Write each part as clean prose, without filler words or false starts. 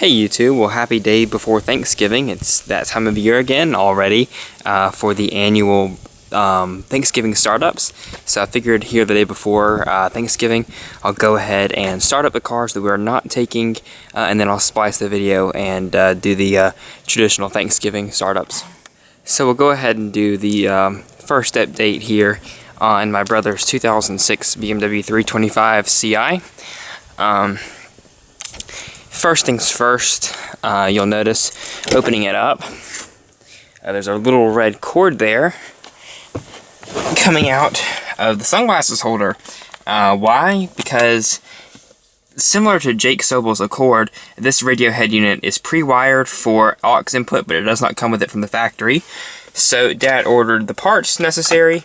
Hey YouTube, well happy day before Thanksgiving. It's that time of year again already for the annual Thanksgiving startups. So I figured here the day before Thanksgiving, I'll go ahead and start up the cars that we're not taking and then I'll splice the video and do the traditional Thanksgiving startups. So we'll go ahead and do the first update here on my brother's 2006 BMW 325 Ci. First things first, you'll notice opening it up, there's a little red cord there coming out of the sunglasses holder. Why? Because similar to Jake Sobel's Accord, this radio head unit is pre-wired for aux input, but it does not come with it from the factory. So Dad ordered the parts necessary,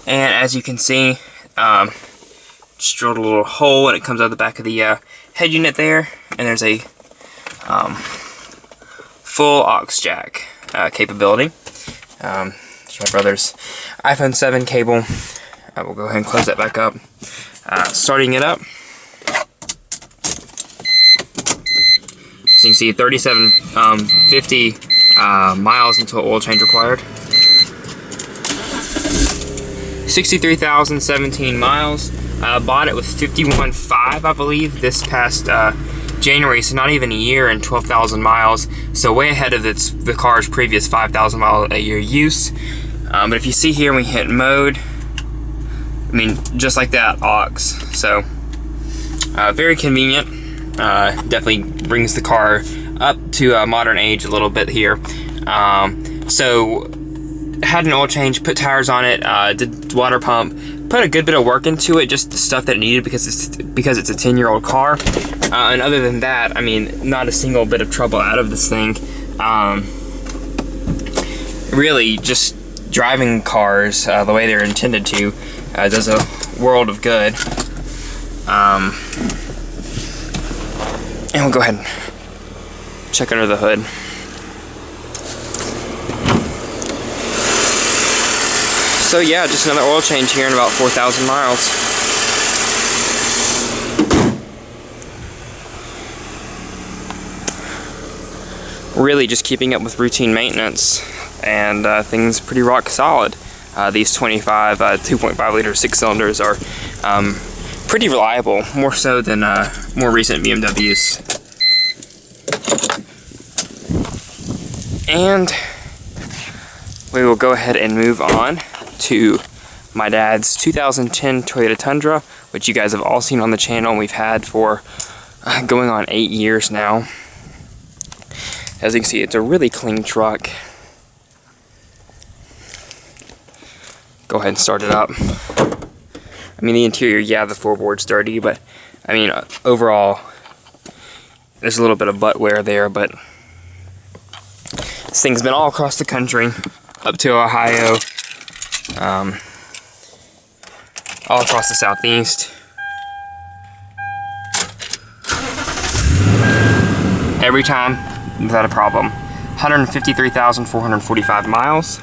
and as you can see, just drilled a little hole and it comes out the back of the head unit there, and there's a full aux jack capability. There's my brother's iPhone 7 cable. We'll go ahead and close that back up. Starting it up. So you can see 3750 miles until oil change required. 63,017 miles. Bought it with 51.5, I believe, this past January, so not even a year and 12,000 miles. So way ahead of the car's previous 5,000 mile a year use. But if you see here, when we hit mode, I mean, just like that, aux. So very convenient. Definitely brings the car up to a modern age a little bit here. So had an oil change, put tires on it, did water pump, put a good bit of work into it, just the stuff that it needed because it's a 10-year-old car. And other than that, I mean, not a single bit of trouble out of this thing. Really, just driving cars the way they're intended to does a world of good. And we'll go ahead and check under the hood. So yeah, just another oil change here in about 4,000 miles. Really just keeping up with routine maintenance, and things pretty rock solid. These 25 2.5 liter 6 cylinders are pretty reliable, more so than more recent BMWs. And we will go ahead and move on to my dad's 2010 Toyota Tundra, which you guys have all seen on the channel and we've had for going on 8 years now. As you can see, it's a really clean truck. Go ahead and start it up. I mean, the interior, yeah, the floorboard's dirty, but I mean, overall, there's a little bit of butt wear there, but this thing's been all across the country, up to Ohio, all across the southeast. Every time, without a problem. 153,445 miles.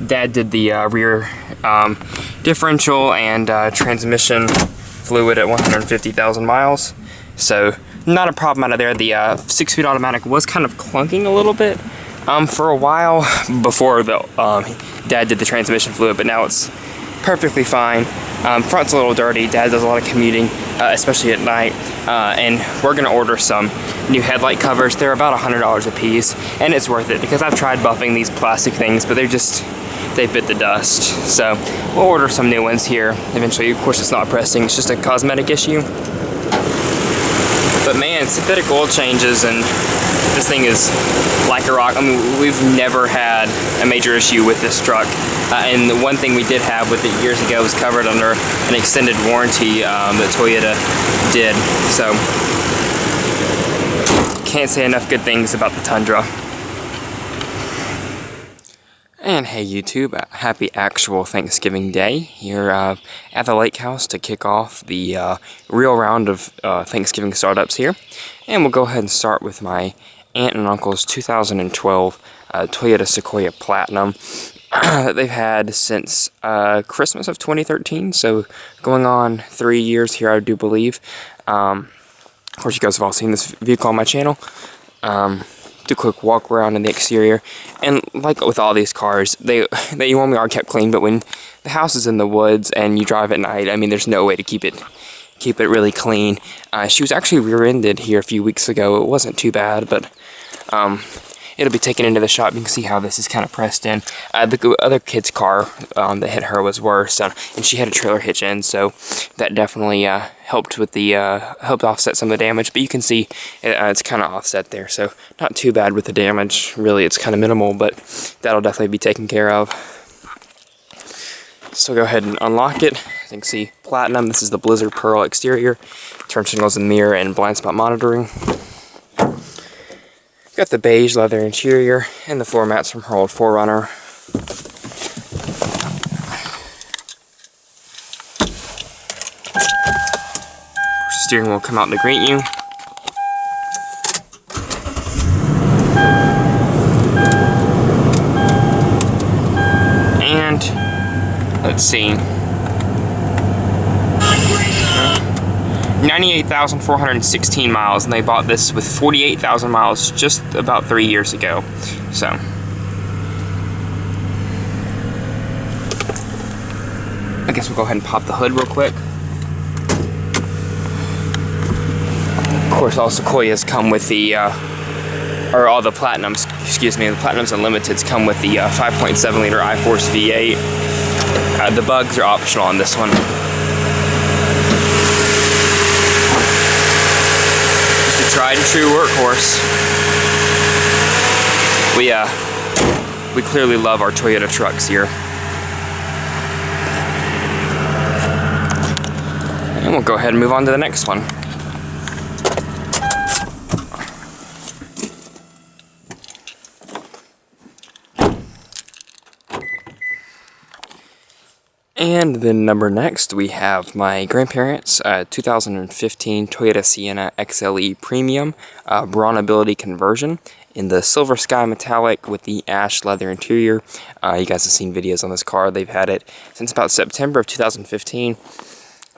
Dad did the rear differential and transmission fluid at 150,000 miles. So not a problem out of there. The 6-speed automatic was kind of clunking a little bit for a while before Dad did the transmission fluid, but now it's perfectly fine. Front's a little dirty. Dad does a lot of commuting, especially at night, and we're gonna order some new headlight covers. They're about $100 a piece, and it's worth it because I've tried buffing these plastic things, but they bit the dust. So we'll order some new ones here eventually. Of course, it's not pressing, it's just a cosmetic issue. But man, synthetic oil changes, and this thing is like a rock. I mean, we've never had a major issue with this truck. And the one thing we did have with it years ago was covered under an extended warranty that Toyota did. So, can't say enough good things about the Tundra. And hey YouTube, happy actual Thanksgiving Day here at the lake house to kick off the real round of Thanksgiving startups here. And we'll go ahead and start with my aunt and uncle's 2012 Toyota Sequoia Platinum that they've had since Christmas of 2013, so going on 3 years here, I do believe. Of course, you guys have all seen this vehicle on my channel. Do a quick walk around in the exterior, and like with all these cars, they normally are kept clean, but when the house is in the woods and you drive at night, I mean, there's no way to keep it really clean. She was actually rear-ended here a few weeks ago. It wasn't too bad, but it'll be taken into the shop. You can see how this is kind of pressed in. The other kid's car that hit her was worse, and she had a trailer hitch in, so that definitely helped with the helped offset some of the damage. But you can see it's kind of offset there, so not too bad with the damage. Really, it's kind of minimal, but that'll definitely be taken care of. So go ahead and unlock it. As you can see, platinum. This is the Blizzard Pearl exterior. Turn signals and mirror and blind spot monitoring. Got the beige leather interior and the floor mats from her old 4Runner. Steering wheel will come out to greet you. And let's see. 98,416 miles, and they bought this with 48,000 miles just about 3 years ago. So I guess we'll go ahead and pop the hood real quick. Of course, all Sequoias come with the or all the Platinums, excuse me, the Platinums Unlimiteds come with the 5.7 liter iForce V8. The bugs are optional on this one. Tried and true workhorse. We clearly love our Toyota trucks here. And we'll go ahead and move on to the next one. And then number next, we have my grandparents' 2015 Toyota Sienna XLE Premium Bronability conversion in the Silver Sky Metallic with the ash leather interior. You guys have seen videos on this car. They've had it since about September of 2015.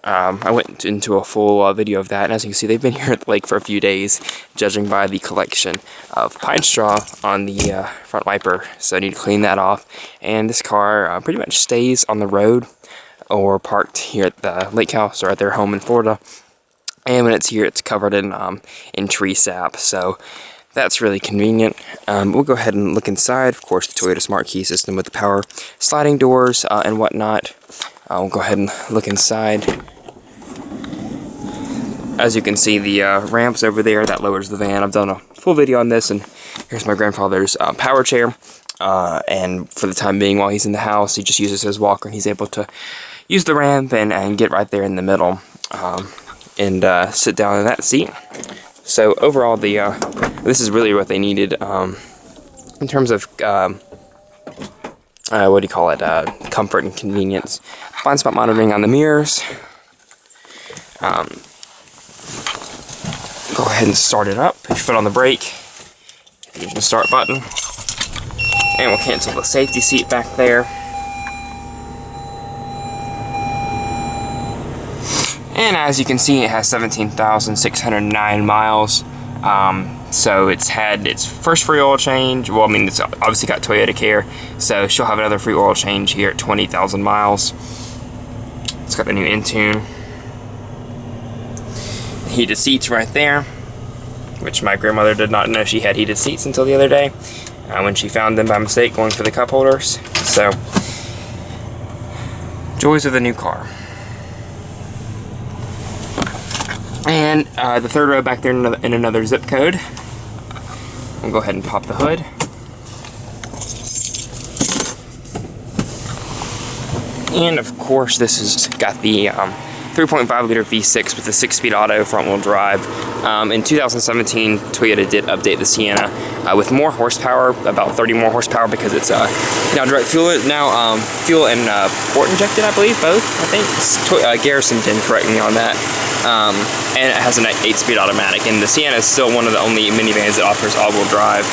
I went into a full video of that, and as you can see, they've been here at the lake for a few days, judging by the collection of pine straw on the front wiper, so I need to clean that off. And this car pretty much stays on the road or parked here at the lake house or at their home in Florida, and when it's here, it's covered in tree sap, so that's really convenient. We'll go ahead and look inside. Of course, the Toyota Smart Key system with the power sliding doors and whatnot. We'll go ahead and look inside. As you can see, the ramps over there, that lowers the van. I've done a full video on this, and here's my grandfather's power chair. And for the time being, while he's in the house, he just uses his walker, and he's able to use the ramp and get right there in the middle and sit down in that seat. So overall, this is really what they needed in terms of what do you call it? Comfort and convenience. Blind spot monitoring on the mirrors. Go ahead and start it up. Put your foot on the brake. Use the start button. And we'll cancel the safety seat back there. And as you can see, it has 17,609 miles. So it's had its first free oil change. Well, I mean, it's obviously got Toyota Care, so she'll have another free oil change here at 20,000 miles. It's got the new Intune. Heated seats right there, which my grandmother did not know she had heated seats until the other day when she found them by mistake going for the cup holders. So, joys of the new car. And the third row back there in another zip code. We'll go ahead and pop the hood. And of course, this has got the 3.5 liter V6 with the 6-speed auto front wheel drive. In 2017, Toyota did update the Sienna with more horsepower, about 30 more horsepower, because it's now direct fuel. Now fuel and port injected, I believe, both. I think Garrison didn't correct me on that. And it has an 8-speed automatic, and the Sienna is still one of the only minivans that offers all-wheel drive.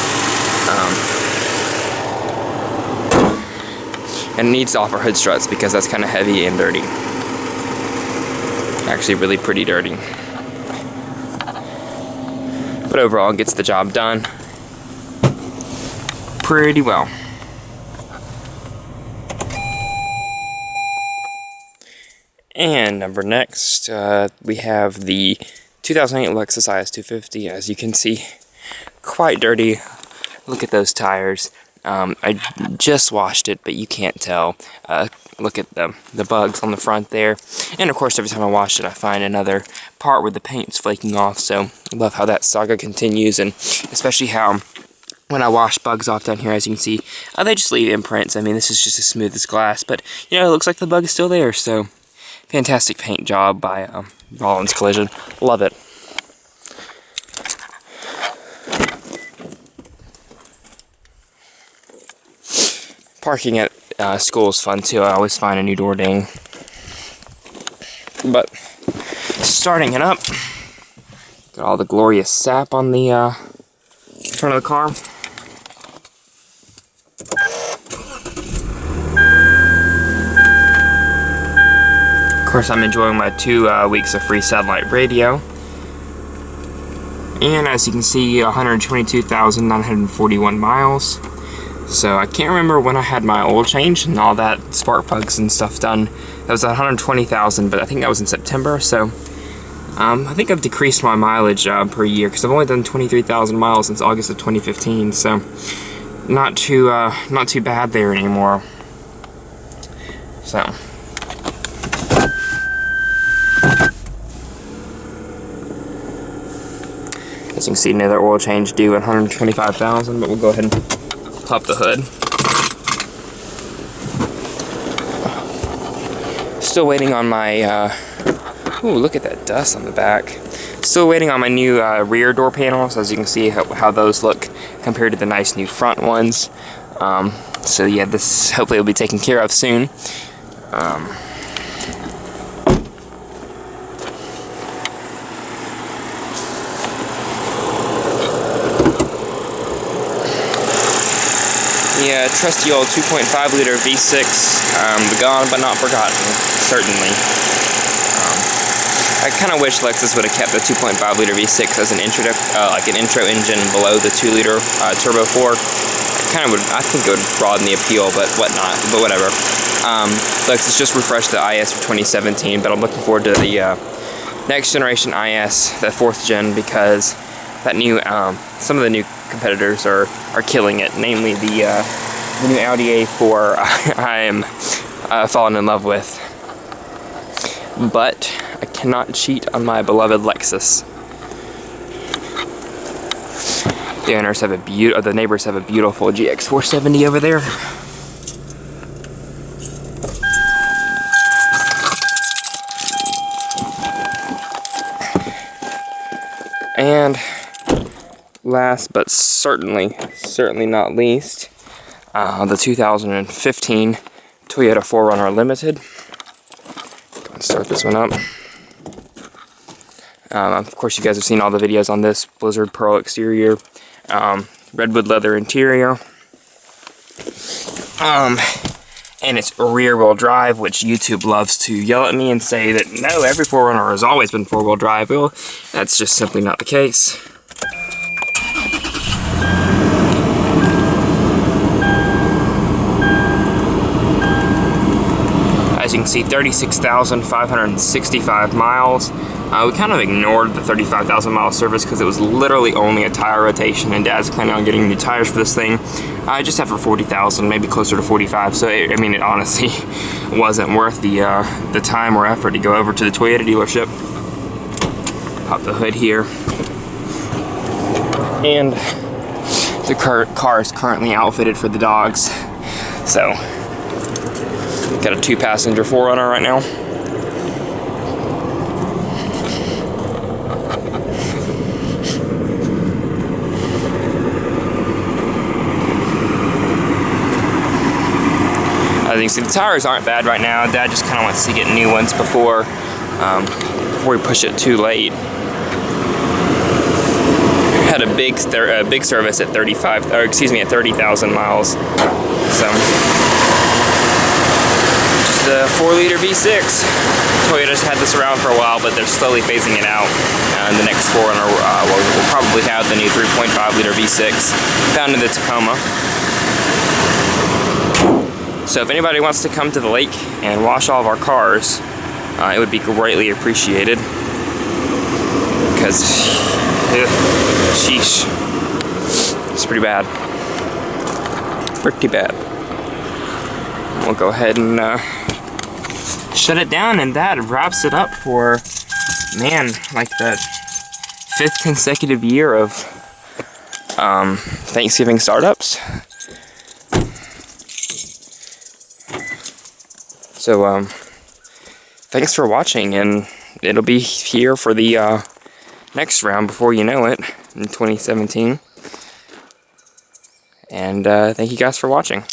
And it needs to offer hood struts because that's kind of heavy and dirty. Actually really pretty dirty. but overall it gets the job done pretty well. And number next, we have the 2008 Lexus IS 250. As you can see, quite dirty. Look at those tires. I just washed it, but you can't tell. Look at the bugs on the front there. And of course, every time I wash it, I find another part where the paint's flaking off. So I love how that saga continues, and especially how when I wash bugs off down here, as you can see, they just leave imprints. I mean, this is just as smooth as glass, but you know, it looks like the bug is still there. So fantastic paint job by Rollins Collision. Love it. Parking at school is fun too. I always find a new door ding. But starting it up, got all the glorious sap on the front of the car. Of course, I'm enjoying my 2 weeks of free satellite radio. And as you can see, 122,941 miles. So I can't remember when I had my oil change and all that spark plugs and stuff done. That was 120,000, but I think that was in September. So I think I've decreased my mileage per year, because I've only done 23,000 miles since August of 2015. So not too bad there anymore. So as you can see, another oil change due at 125,000, but we'll go ahead and pop the hood. Still waiting on my, ooh, look at that dust on the back. Still waiting on my new rear door panels, as you can see how those look compared to the nice new front ones. So yeah, this hopefully will be taken care of soon. The trusty old 2.5 liter V6, gone but not forgotten, certainly. I kind of wish Lexus would have kept the 2.5 liter V6 as an intro, like an intro engine below the 2 liter Turbo 4. I think it would broaden the appeal, but whatever. Lexus just refreshed the IS for 2017, but I'm looking forward to the next generation IS, the 4th gen, because that new, some of the new competitors are killing it, namely the new Audi A4 I am falling in love with. But I cannot cheat on my beloved Lexus. The owners have the neighbors have a beautiful GX470 over there. And last but certainly not least, the 2015 Toyota 4Runner Limited. Go and start this one up. Of course, you guys have seen all the videos on this. Blizzard Pearl exterior, redwood leather interior, and it's rear-wheel drive, which YouTube loves to yell at me and say that no, every 4Runner has always been 4-wheel drive. Well, that's just simply not the case. As you can see, 36,565 miles. We kind of ignored the 35,000 mile service because it was literally only a tire rotation, and Dad's planning on getting new tires for this thing. I just have for 40,000, maybe closer to 45. So I mean, it honestly wasn't worth the time or effort to go over to the Toyota dealership. Pop the hood here, and the car is currently outfitted for the dogs. So got a 2-passenger 4Runner right now. As you can see, the tires aren't bad right now. Dad just kind of wants to get new ones before we push it too late. Had a big service at 30,000 miles. So just the 4-liter V6. Toyota's had this around for a while, but they're slowly phasing it out. And the next 4 we'll probably have the new 3.5-liter V6 found in the Tacoma. So if anybody wants to come to the lake and wash all of our cars, it would be greatly appreciated. Because, sheesh, it's pretty bad. Pretty bad. We'll go ahead and shut it down, and that wraps it up for, man, like the 5th consecutive year of Thanksgiving startups. So thanks for watching, and it'll be here for the next round before you know it in 2017. And thank you guys for watching.